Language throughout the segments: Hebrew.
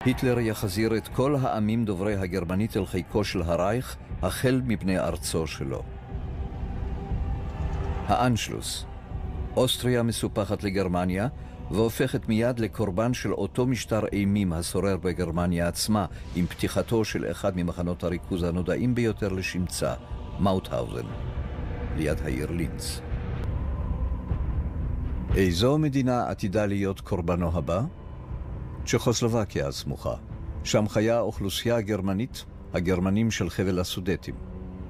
היטלר יחזיר את כל העמים דוברי הגרמנית אל חיקו של הרייך, החל מבני ארצו שלו. האנשלוס. אוסטריה מסופחת לגרמניה, והופכת מיד לקורבן של אותו משטר אימים השורר בגרמניה עצמה, עם פתיחתו של אחד ממחנות הריכוז הנודעים ביותר לשמצה, מאוטהאוזן, ליד העיר לינץ. איזו מדינה עתידה להיות קורבנו הבא? צ'כוסלובקיה הסמוכה. שם חיה אוכלוסייה גרמנית, הגרמנים של חבל הסודטים.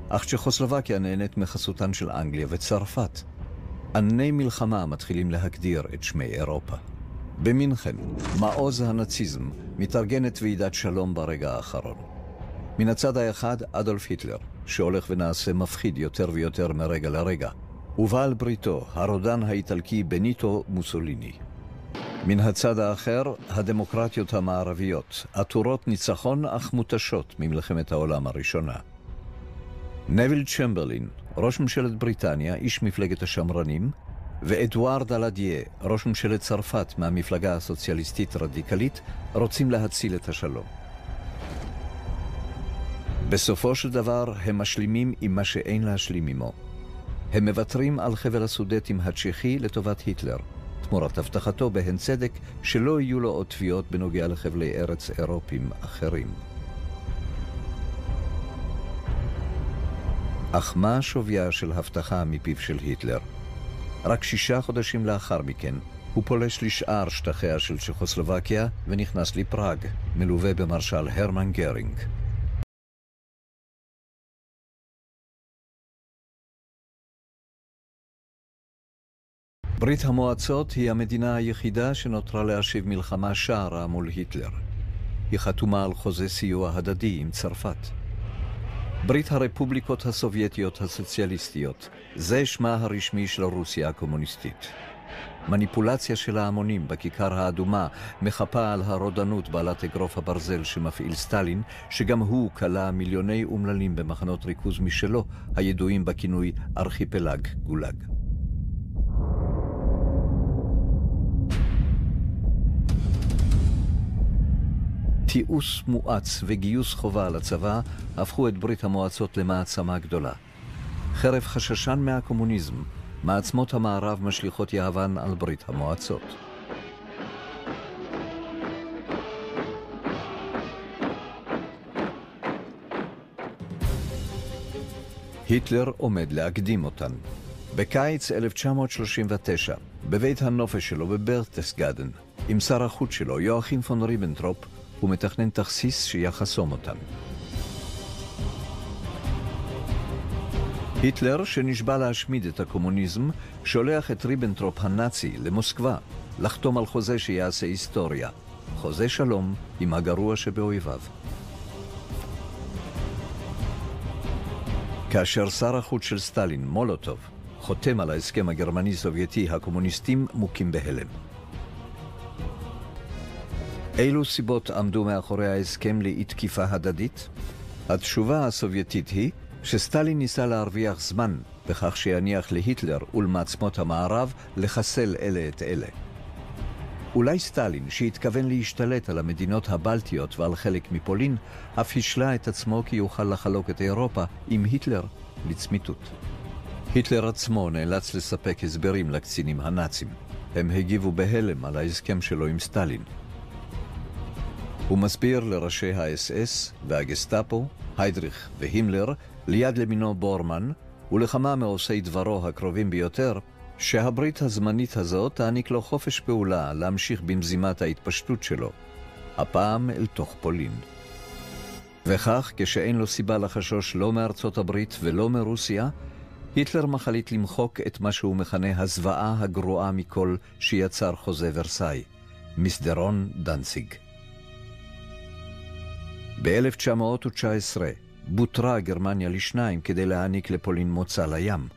אך צ'כוסלובקיה נהנית מחסותן של אנגליה וצרפת. ענני מלחמה מתחילים להגדיר את שמי אירופה. במינכן, מעוז הנאציזם מתארגנת ועידת שלום ברגע האחרון. מן הצד האחד, אדולף היטלר, שהולך ונעשה מפחיד יותר ויותר מרגע לרגע, ובעל בריתו, הרודן האיטלקי בניטו מוסוליני. מן הצד האחר, הדמוקרטיות המערביות, עטורות ניצחון אך מותשות ממלחמת העולם הראשונה. נביל צ'מברלין, ראש ממשלת בריטניה, איש מפלגת השמרנים, ואדוארד אלאדיה, ראש ממשלת צרפת מהמפלגה הסוציאליסטית רדיקלית, רוצים להציל את השלום. בסופו של דבר הם משלימים עם מה שאין להשלים עמו. הם מוותרים על חבל הסודטים הצ'כי לטובת היטלר, תמורת הבטחתו בהן צדק שלא יהיו לו עוד תביעות בנוגע לחבלי ארץ אירופיים אחרים. אך מה שוויה של הבטחה מפיו של היטלר? רק 6 חודשים לאחר מכן הוא פולש לשאר שטחיה של צ'כוסלובקיה ונכנס לפראג, מלווה במרשל הרמן גרינג. ברית המועצות היא המדינה היחידה שנותרה להשיב מלחמה שערה מול היטלר. היא חתומה על חוזה סיוע הדדי עם צרפת. ברית הרפובליקות הסובייטיות הסוציאליסטיות, זה שמה הרשמי של רוסיה הקומוניסטית. מניפולציה של ההמונים בכיכר האדומה מחפה על הרודנות בעלת אגרוף הברזל שמפעיל סטלין, שגם הוא קלה מיליוני אומללים במחנות ריכוז משלו, הידועים בכינוי ארכיפלג גולאג. תיעוש מואץ וגיוס חובה על הצבא הפכו את ברית המועצות למעצמה גדולה. חרף חששן מהקומוניזם, מעצמות המערב משליחות יהבן על ברית המועצות. היטלר עומד להקדים אותן. בקיץ 1939, בבית הנופש שלו בברטסגדן, עם שר החוץ שלו יואכים פון ריבנטרופ, הוא מתכנן תכסיס שיחסום אותן. היטלר, שנשבע להשמיד את הקומוניזם, שולח את ריבנטרופ הנאצי למוסקבה לחתום על חוזה שיעשה היסטוריה, חוזה שלום עם הגרוע שבאויביו. כאשר שר החוץ של סטלין, מולוטוב, חותם על ההסכם הגרמני-סובייטי, הקומוניסטים מוכים בהלם. אילו סיבות עמדו מאחורי ההסכם לאי תקיפה הדדית? התשובה הסובייטית היא שסטלין ניסה להרוויח זמן בכך שיניח להיטלר ולמעצמות המערב לחסל אלה את אלה. אולי סטלין, שהתכוון להשתלט על המדינות הבלטיות ועל חלק מפולין, אף השלה את עצמו כי יוכל לחלוק את אירופה עם היטלר לצמיתות. היטלר עצמו נאלץ לספק הסברים לקצינים הנאצים. הם הגיבו בהלם על ההסכם שלו עם סטלין. הוא מסביר לראשי האס-אס והגסטאפו, היידריך והימלר, ליד למינו בורמן, ולכמה מעושי דברו הקרובים ביותר, שהברית הזמנית הזאת תעניק לו חופש פעולה להמשיך במזימת ההתפשטות שלו, הפעם אל תוך פולין. וכך, כשאין לו סיבה לחשוש לא מארצות הברית ולא מרוסיה, היטלר מחליט למחוק את מה שהוא מכנה הזוועה הגרועה מכל שיצר חוזה ורסאי, מסדרון דנציג. ב-1919 בוטרה גרמניה לשניים כדי להעניק לפולין מוצא לים.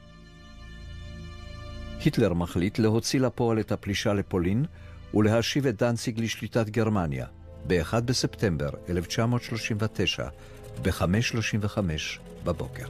היטלר מחליט להוציא לפועל את הפלישה לפולין ולהשיב את דנציג לשליטת גרמניה ב-1 בספטמבר 1939 ב-5:35 בבוקר.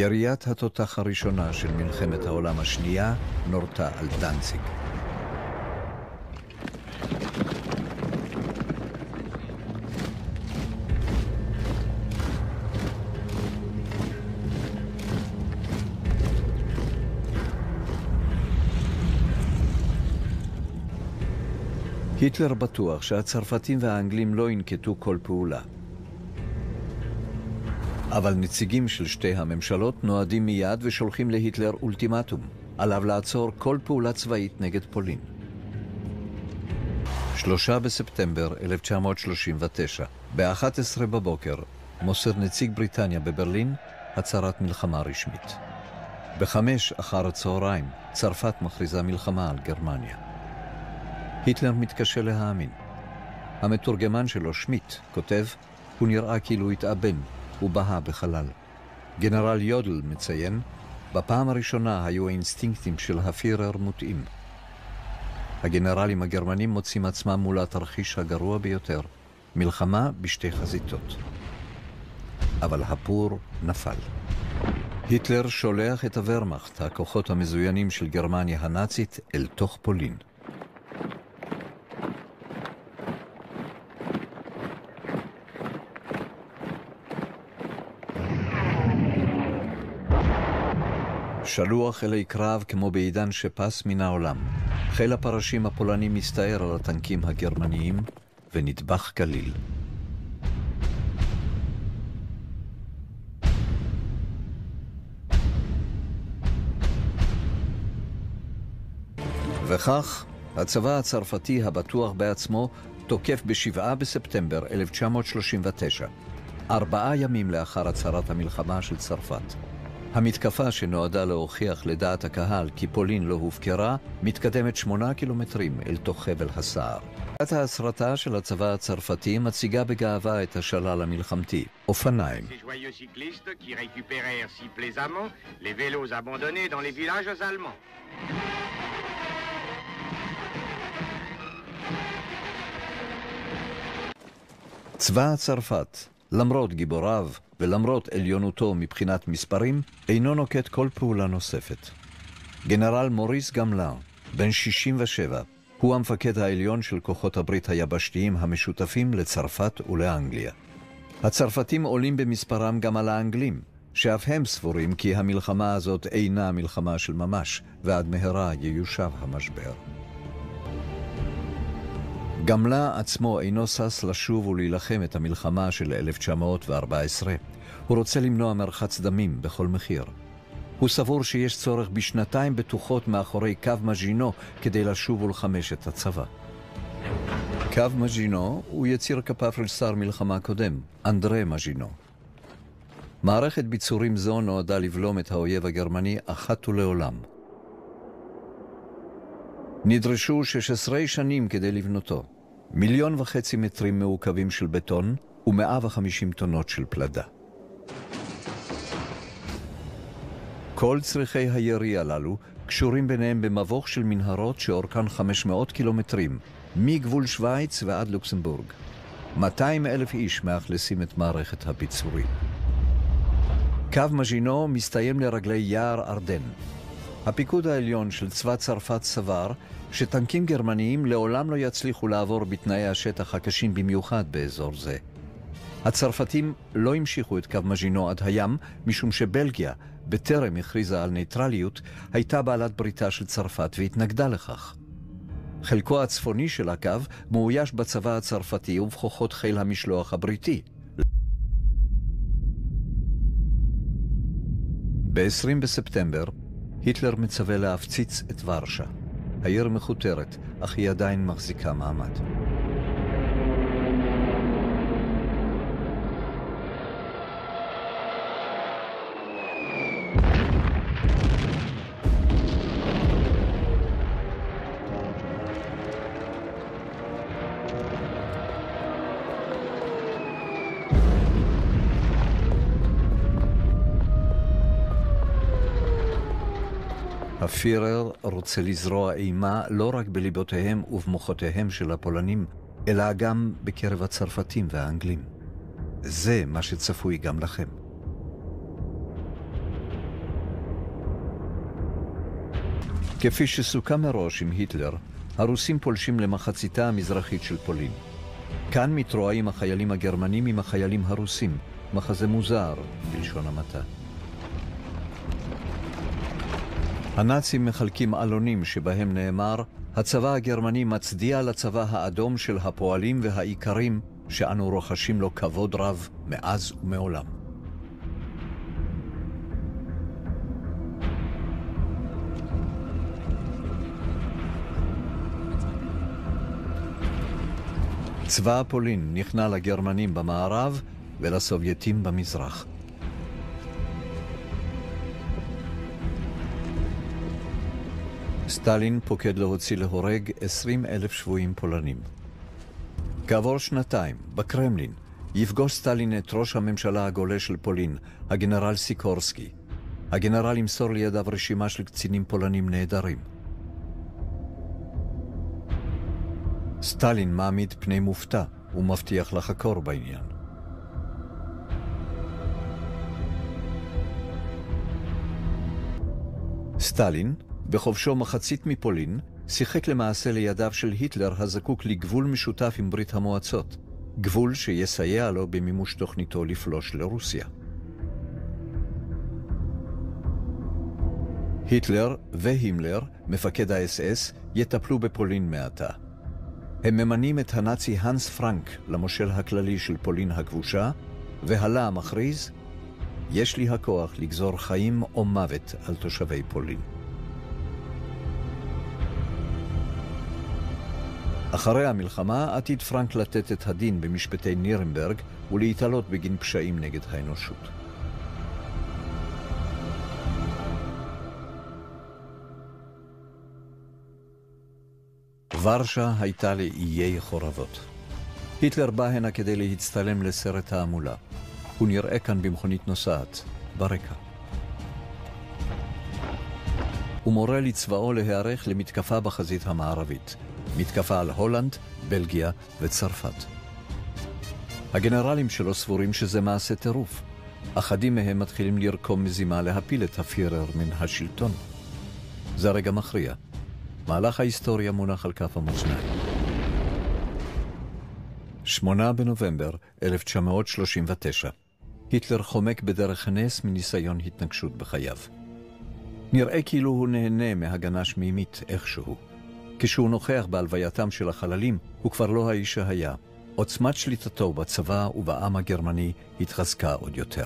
יריית התותח הראשונה של מלחמת העולם השנייה נורתה על דנציג. היטלר בטוח שהצרפתים והאנגלים לא ינקטו כל פעולה. אבל נציגים של שתי הממשלות נועדים מיד ושולחים להיטלר אולטימטום, עליו לעצור כל פעולה צבאית נגד פולין. 3 בספטמבר 1939, ב-11 בבוקר, מוסר נציג בריטניה בברלין הצהרת מלחמה רשמית. ב-5 אחר הצהריים, צרפת מכריזה מלחמה על גרמניה. היטלר מתקשה להאמין. המתורגמן שלו, שמיט, כותב, הוא נראה כאילו התאבן, הוא בהה בחלל. גנרל יודל מציין, בפעם הראשונה היו האינסטינקטים של הפירר מוטעים. הגנרלים הגרמנים מוצאים עצמם מול התרחיש הגרוע ביותר, מלחמה בשתי חזיתות. אבל הפור נפל. היטלר שולח את הוורמאכט, הכוחות המזוינים של גרמניה הנאצית, אל תוך פולין. שלוח אלי קרב כמו בעידן שפס מן העולם. חיל הפרשים הפולני מסתער על הטנקים הגרמניים ונטבח כליל. וכך, הצבא הצרפתי הבטוח בעצמו תוקף ב7 בספטמבר 1939, 4 ימים לאחר הצהרת המלחמה של צרפת. המתקפה שנועדה להוכיח לדעת הקהל כי פולין לא הופקרה, מתקדמת 8 קילומטרים אל תוך חבל הסער. את ההסרטה של הצבא הצרפתי מציגה בגאווה את השלל המלחמתי, אופניים. צבא צרפת, למרות גיבוריו ולמרות עליונותו מבחינת מספרים, אינו נוקט כל פעולה נוספת. גנרל מוריס גמלן, בן 67, הוא המפקד העליון של כוחות הברית היבשתיים המשותפים לצרפת ולאנגליה. הצרפתים עולים במספרם גם על האנגלים, שאף הם סבורים כי המלחמה הזאת אינה מלחמה של ממש, ועד מהרה ייושב המשבר. גמלן עצמו אינו שש לשוב ולהילחם את המלחמה של 1914. הוא רוצה למנוע מרחץ דמים בכל מחיר. הוא סבור שיש צורך בשנתיים בטוחות מאחורי קו מז'ינו כדי לשוב ולחמש את הצבא. קו מז'ינו הוא יציר כפיו של שר מלחמה קודם, אנדרי מז'ינו. מערכת ביצורים זו נועדה לבלום את האויב הגרמני אחת ולעולם. נדרשו 16 שנים כדי לבנותו, 1.5 מיליון מטרים מעוקבים של בטון ו150 טונות של פלדה. כל צריכי הירי הללו קשורים ביניהם במבוך של מנהרות שאורכן 500 קילומטרים, מגבול שוויץ ועד לוקסמבורג. 200,000 איש מאכלסים את מערכת הביצורים. קו מז'ינו מסתיים לרגלי יער ארדן. הפיקוד העליון של צבא צרפת סבר שטנקים גרמניים לעולם לא יצליחו לעבור בתנאי השטח הקשים במיוחד באזור זה. הצרפתים לא המשיכו את קו מז'ינו עד הים, משום שבלגיה, בטרם הכריזה על ניטרליות, הייתה בעלת בריתה של צרפת והתנגדה לכך. חלקו הצפוני של הקו מאויש בצבא הצרפתי ובכוחות חיל המשלוח הבריטי. ב-20 בספטמבר, היטלר מצווה להפציץ את ורשה. העיר מחותרת, אך היא עדיין מחזיקה מעמד. הפירר רוצה לזרוע אימה לא רק בליבותיהם ובמוחותיהם של הפולנים, אלא גם בקרב הצרפתים והאנגלים. זה מה שצפוי גם לכם. כפי שסוכם מראש עם היטלר, הרוסים פולשים למחציתה המזרחית של פולין. כאן מתרועעים החיילים הגרמנים עם החיילים הרוסים, מחזה מוזר בלשון המעטה. הנאצים מחלקים עלונים שבהם נאמר, הצבא הגרמני מצדיע לצבא האדום של הפועלים והאיכרים שאנו רוחשים לו כבוד רב מאז ומעולם. צבא פולין נכנע לגרמנים במערב ולסובייטים במזרח. סטלין פוקד להוציא להורג 20,000 שבויים פולנים. כעבור שנתיים, בקרמלין, יפגוש סטלין את ראש הממשלה הגולה של פולין, הגנרל סיקורסקי. הגנרל ימסור לידיו רשימה של קצינים פולנים נהדרים. סטלין מעמיד פני מופתע ומבטיח לחקור בעניין. סטלין, בחובשו מחצית מפולין, שיחק למעשה לידיו של היטלר הזקוק לגבול משותף עם ברית המועצות, גבול שיסייע לו במימוש תוכניתו לפלוש לרוסיה. היטלר והימלר, מפקד האס-אס, יטפלו בפולין מעתה. הם ממנים את הנאצי הנס פרנק למושל הכללי של פולין הכבושה, והלה מכריז, יש לי הכוח לגזור חיים או מוות על תושבי פולין. אחרי המלחמה עתיד פרנק לתת את הדין במשפטי נירנברג ולהתעלות בגין פשעים נגד האנושות. ורשה הייתה לאיי חורבות. היטלר בא הנה כדי להצטלם לסרט תעמולה. הוא נראה כאן במכונית נוסעת, ברקע. הוא מורה לצבאו להיערך למתקפה בחזית המערבית. מתקפה על הולנד, בלגיה וצרפת. הגנרלים שלו סבורים שזה מעשה טירוף. אחדים מהם מתחילים לרקום מזימה להפיל את הפירר מן השלטון. זה רגע מכריע. מהלך ההיסטוריה מונח על כף המאזניים. 8 בנובמבר 1939. היטלר חומק בדרך נס מניסיון התנגשות בחייו. נראה כאילו הוא נהנה מהגנה שמימית איכשהו. כשהוא נוכח בהלווייתם של החללים, הוא כבר לא האיש שהיה. עוצמת שליטתו בצבא ובעם הגרמני התחזקה עוד יותר.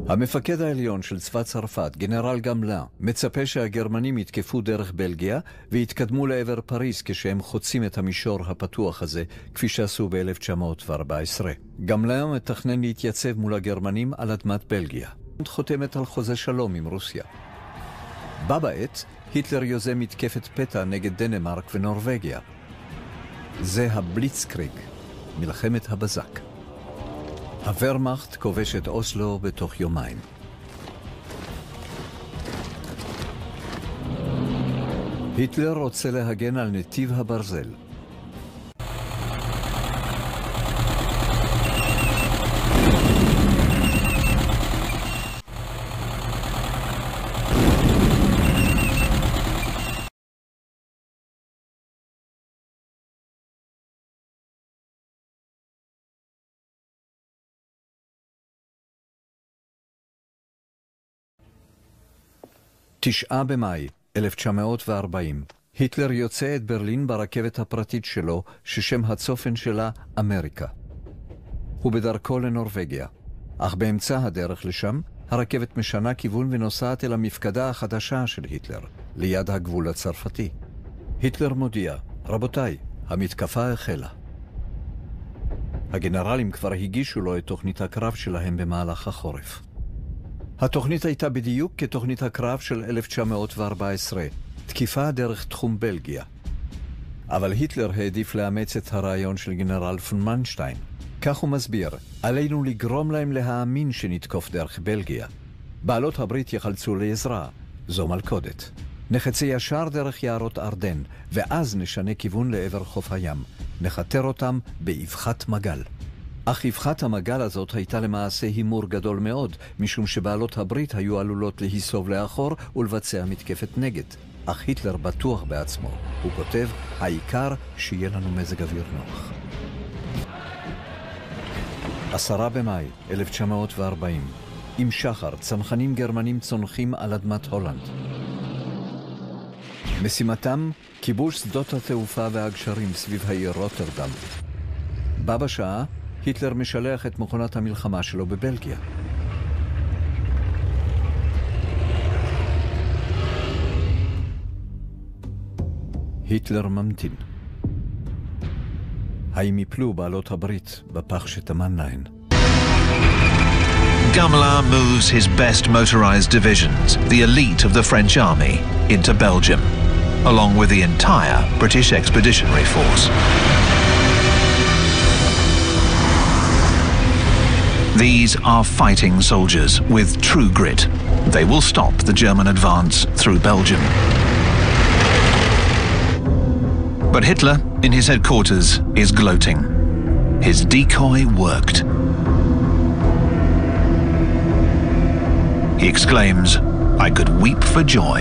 המפקד העליון של צבא צרפת, גנרל גמלה, מצפה שהגרמנים יתקפו דרך בלגיה ויתקדמו לעבר פריז כשהם חוצים את המישור הפתוח הזה, כפי שעשו ב-1914. גמלה מתכנן להתייצב מול הגרמנים על אדמת בלגיה. חותמת על חוזה שלום עם רוסיה. בה בעת, היטלר יוזם מתקפת פתע נגד דנמרק ונורווגיה. זה הבליצקריג, מלחמת הבזק. הוורמאכט כובש את אוסלו בתוך יומיים. היטלר רוצה להגן על נתיב הברזל. תשעה במאי 1940, היטלר יוצא את ברלין ברכבת הפרטית שלו, ששם הצופן שלה אמריקה. הוא בדרכו לנורווגיה, אך באמצע הדרך לשם, הרכבת משנה כיוון ונוסעת אל המפקדה החדשה של היטלר, ליד הגבול הצרפתי. היטלר מודיע, רבותיי, המתקפה החלה. הגנרלים כבר הגישו לו את תוכנית הקרב שלהם במהלך החורף. התוכנית הייתה בדיוק כתוכנית הקרב של 1914, תקיפה דרך תחום בלגיה. אבל היטלר העדיף לאמץ את הרעיון של גנרל פון מנשטיין. כך הוא מסביר, עלינו לגרום להם להאמין שנתקוף דרך בלגיה. בעלות הברית יחלצו לעזרה, זו מלכודת. נחצה ישר דרך יערות ארדן, ואז נשנה כיוון לעבר חוף הים. נחתר אותם באבחת מגל. אך אבחת המגל הזאת הייתה למעשה הימור גדול מאוד, משום שבעלות הברית היו עלולות להיסוב לאחור ולבצע מתקפת נגד. אך היטלר בטוח בעצמו. הוא כותב, העיקר שיהיה לנו מזג אוויר נוח. 10 במאי 1940, עם שחר, צנחנים גרמנים צונחים על אדמת הולנד. משימתם, כיבוש שדות התעופה והגשרים סביב העיר רוטרדם. בה בשעה, היטלר משלח את מכונת המלחמה שלו בבלגיה. היטלר ממתין. האם יפלו בעלות הברית בפח שטמן להן? Gamelin moves his best motorized divisions, the elite of the French army, into Belgium, along with the entire British Expeditionary Force. These are fighting soldiers with true grit. They will stop the German advance through Belgium. But Hitler, in his headquarters, is gloating. His decoy worked. He exclaims, "I could weep for joy."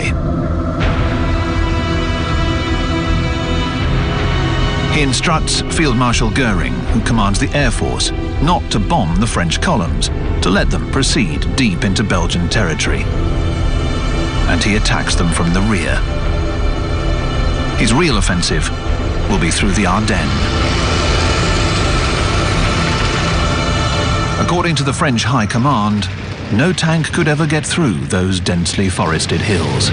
He instructs Field Marshal Goering, who commands the Air Force, not to bomb the French columns, to let them proceed deep into Belgian territory. And he attacks them from the rear. His real offensive will be through the Ardennes. According to the French High Command, no tank could ever get through those densely forested hills.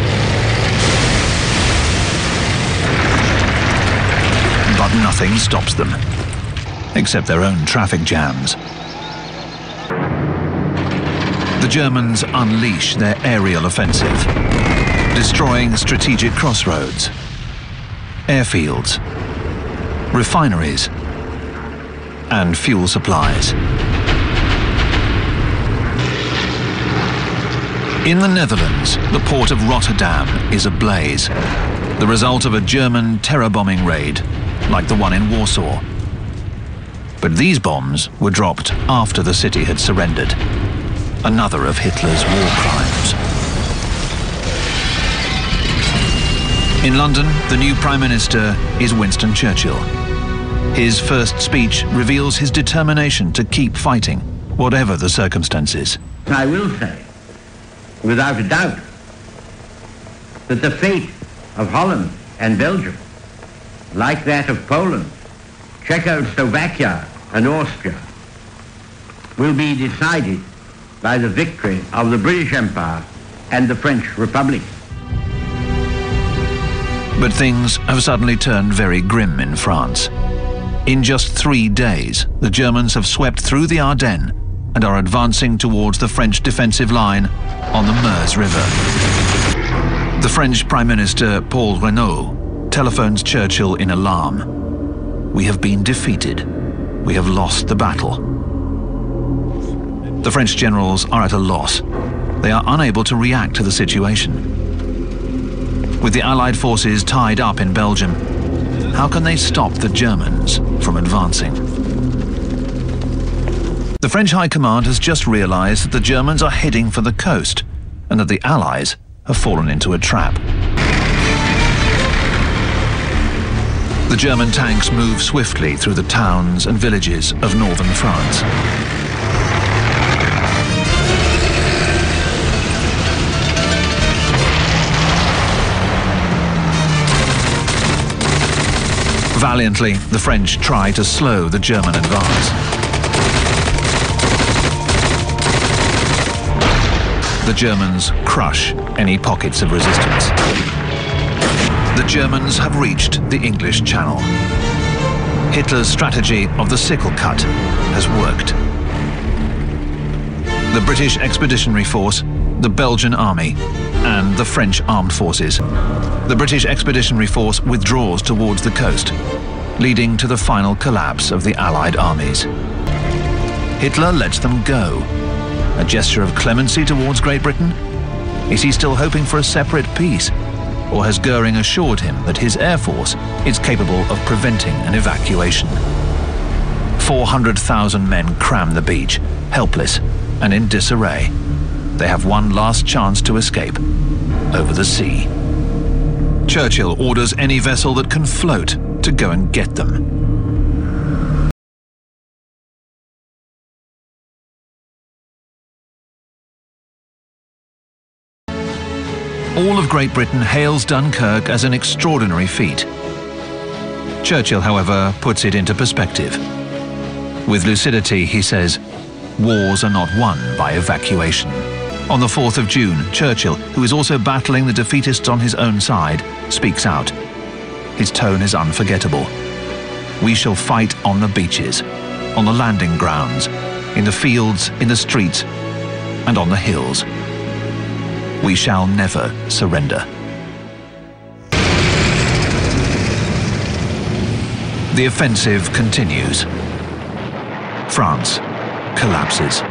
But nothing stops them, except their own traffic jams. The Germans unleash their aerial offensive, destroying strategic crossroads, airfields, refineries, and fuel supplies. In the Netherlands, the port of Rotterdam is ablaze, the result of a German terror bombing raid, like the one in Warsaw. But these bombs were dropped after the city had surrendered, another of Hitler's war crimes. In London, the new Prime Minister is Winston Churchill. His first speech reveals his determination to keep fighting, whatever the circumstances. I will say, without a doubt, that the fate of Holland and Belgium, like that of Poland, Czechoslovakia and Austria, will be decided by the victory of the British Empire and the French Republic. But things have suddenly turned very grim in France. In just 3 days, the Germans have swept through the Ardennes and are advancing towards the French defensive line on the Meuse River. The French Prime Minister, Paul Reynaud, telephones Churchill in alarm. "We have been defeated. We have lost the battle." The French generals are at a loss. They are unable to react to the situation. With the Allied forces tied up in Belgium, how can they stop the Germans from advancing? The French High Command has just realized that the Germans are heading for the coast and that the Allies have fallen into a trap. The German tanks move swiftly through the towns and villages of northern France. Valiantly, the French try to slow the German advance. The Germans crush any pockets of resistance. The Germans have reached the English Channel. Hitler's strategy of the sickle cut has worked. The British Expeditionary Force, the Belgian Army, and the French Armed Forces. The British Expeditionary Force withdraws towards the coast, leading to the final collapse of the Allied armies. Hitler lets them go. A gesture of clemency towards Great Britain? Is he still hoping for a separate peace? Or has Goering assured him that his air force is capable of preventing an evacuation? 400,000 men cram the beach, helpless and in disarray. They have one last chance to escape over the sea. Churchill orders any vessel that can float to go and get them. All of Great Britain hails Dunkirk as an extraordinary feat. Churchill, however, puts it into perspective. With lucidity, he says, wars are not won by evacuation. On the 4th of June, Churchill, who is also battling the defeatists on his own side, speaks out. His tone is unforgettable. We shall fight on the beaches, on the landing grounds, in the fields, in the streets, and on the hills. We shall never surrender. The offensive continues. France collapses.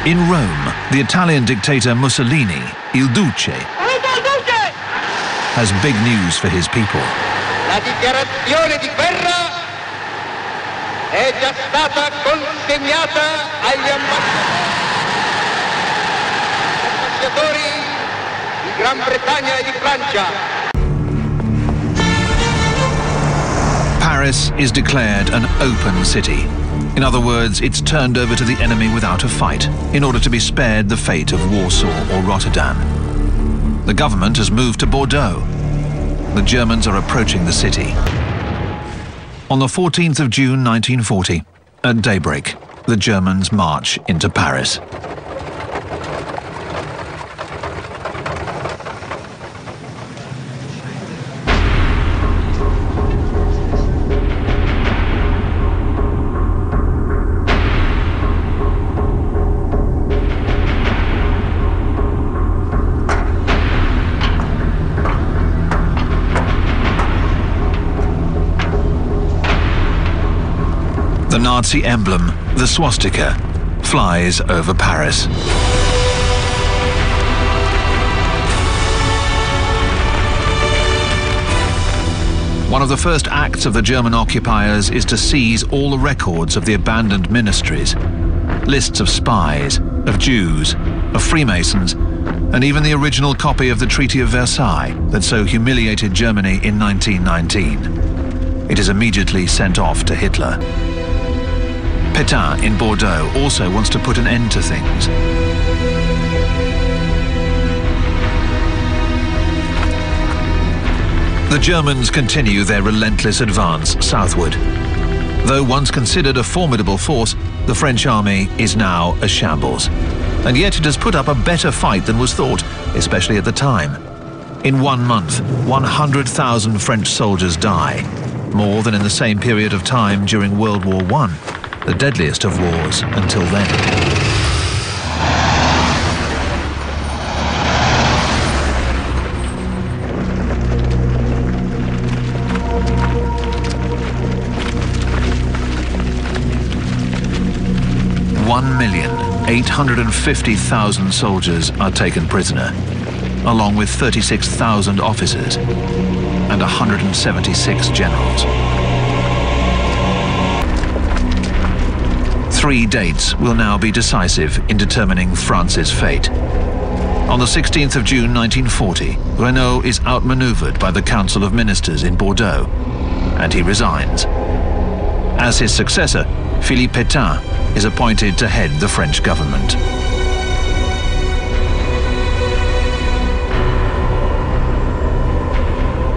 In Rome, the Italian dictator Mussolini, Il Duce, has big news for his people. La dichiarazione di guerra è già stata consegnata agli ambasciatori di Gran Bretagna e di Francia. Paris is declared an open city. In other words, it's turned over to the enemy without a fight, in order to be spared the fate of Warsaw or Rotterdam. The government has moved to Bordeaux. The Germans are approaching the city. On the 14th of June 1940, at daybreak, the Germans march into Paris. The Nazi emblem, the swastika, flies over Paris. One of the first acts of the German occupiers is to seize all the records of the abandoned ministries, lists of spies, of Jews, of Freemasons, and even the original copy of the Treaty of Versailles that so humiliated Germany in 1919. It is immediately sent off to Hitler. Pétain in Bordeaux also wants to put an end to things. The Germans continue their relentless advance southward. Though once considered a formidable force, the French army is now a shambles. And yet it has put up a better fight than was thought, especially at the time. In 1 month, 100,000 French soldiers die, more than in the same period of time during World War I. The deadliest of wars until then. $1,850,000 soldiers are taken prisoner, along with 36,000 officers and 176 generals. 3 dates will now be decisive in determining France's fate. On the 16th of June 1940, Renault is outmaneuvered by the Council of Ministers in Bordeaux, and he resigns. As his successor, Philippe Pétain is appointed to head the French government.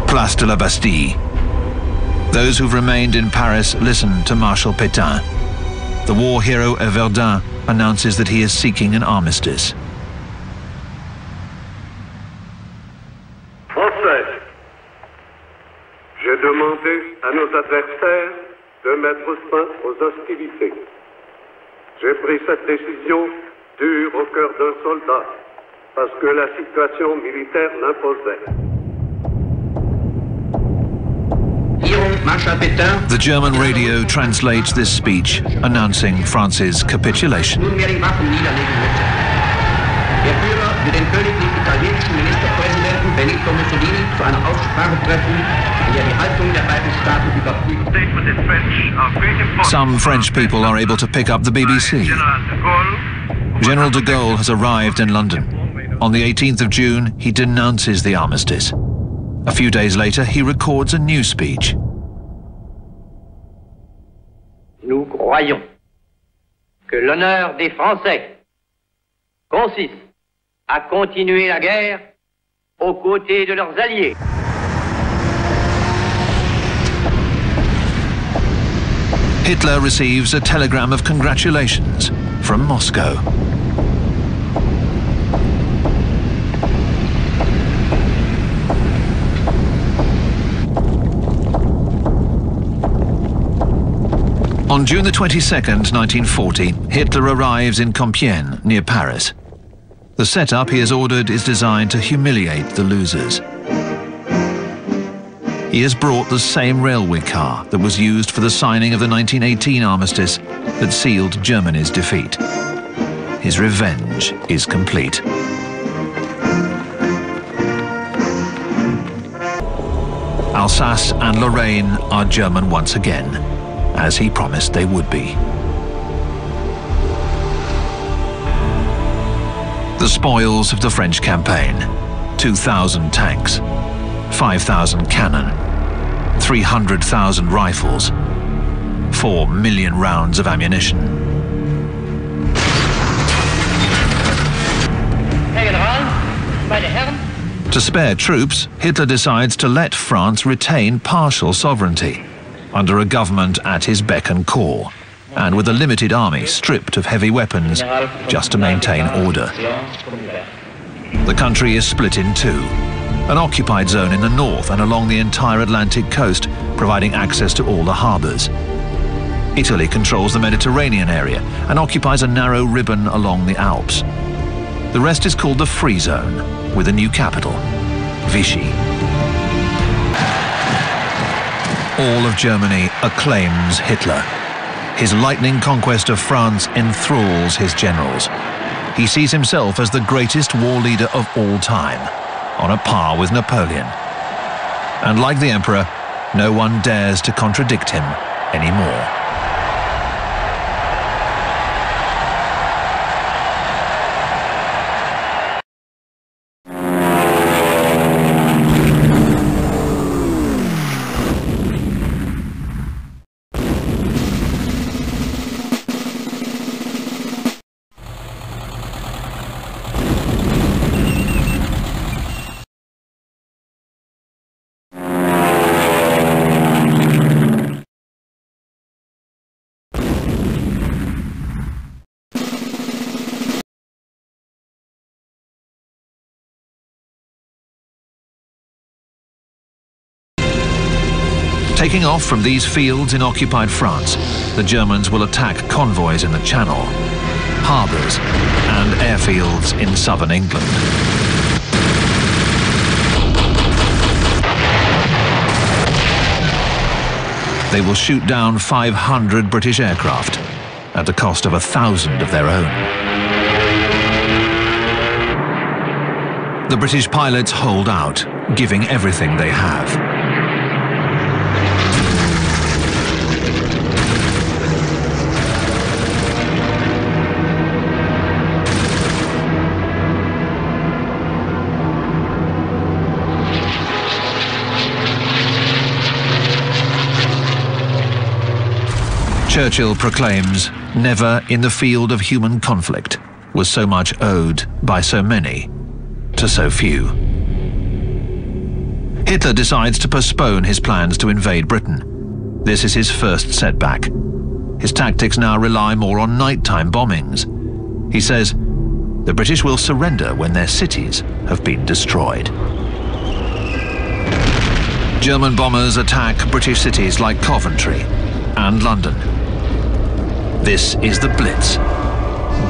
Place de la Bastille. Those who've remained in Paris listen to Marshal Pétain. The war hero at Verdun announces that he is seeking an armistice. Français, j'ai demandé à nos adversaires de mettre fin aux hostilités. J'ai pris cette décision dure au cœur d'un soldat parce que la situation militaire l'imposait. The German radio translates this speech, announcing France's capitulation. Der Führer mit dem königlich italienischen Ministerpräsidenten Benito Mussolini einer Aussprache treffen, in der die Haltung der beiden Staaten überprüft. Some French people are able to pick up the BBC. General de Gaulle has arrived in London. On the 18th of June, he denounces the armistice. A few days later, he records a new speech. Nous croyons que l'honneur des Français consiste à continuer la guerre aux côtés de leurs alliés. Hitler receives a telegram of congratulations from Moscow. On June the 22nd, 1940, Hitler arrives in Compiègne, near Paris. The setup he has ordered is designed to humiliate the losers. He has brought the same railway car that was used for the signing of the 1918 armistice that sealed Germany's defeat. His revenge is complete. Alsace and Lorraine are German once again, as he promised they would be. The spoils of the French campaign: 2,000 tanks, 5,000 cannon, 300,000 rifles, 4 million rounds of ammunition. To spare troops, Hitler decides to let France retain partial sovereignty, under a government at his beck and call, and with a limited army stripped of heavy weapons just to maintain order. The country is split in two: an occupied zone in the north and along the entire Atlantic coast, providing access to all the harbours. Italy controls the Mediterranean area and occupies a narrow ribbon along the Alps. The rest is called the Free Zone, with a new capital, Vichy. All of Germany acclaims Hitler. His lightning conquest of France enthralls his generals. He sees himself as the greatest war leader of all time, on a par with Napoleon. And like the Emperor, no one dares to contradict him anymore. Taking off from these fields in occupied France, the Germans will attack convoys in the Channel, harbours and airfields in southern England. They will shoot down 500 British aircraft at the cost of 1,000 of their own. The British pilots hold out, giving everything they have. Churchill proclaims, "Never in the field of human conflict was so much owed by so many to so few." Hitler decides to postpone his plans to invade Britain. This is his first setback. His tactics now rely more on nighttime bombings. He says, the British will surrender when their cities have been destroyed. German bombers attack British cities like Coventry and London. This is the Blitz.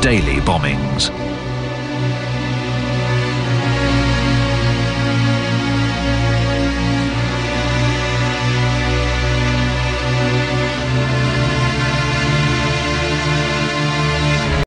Daily bombings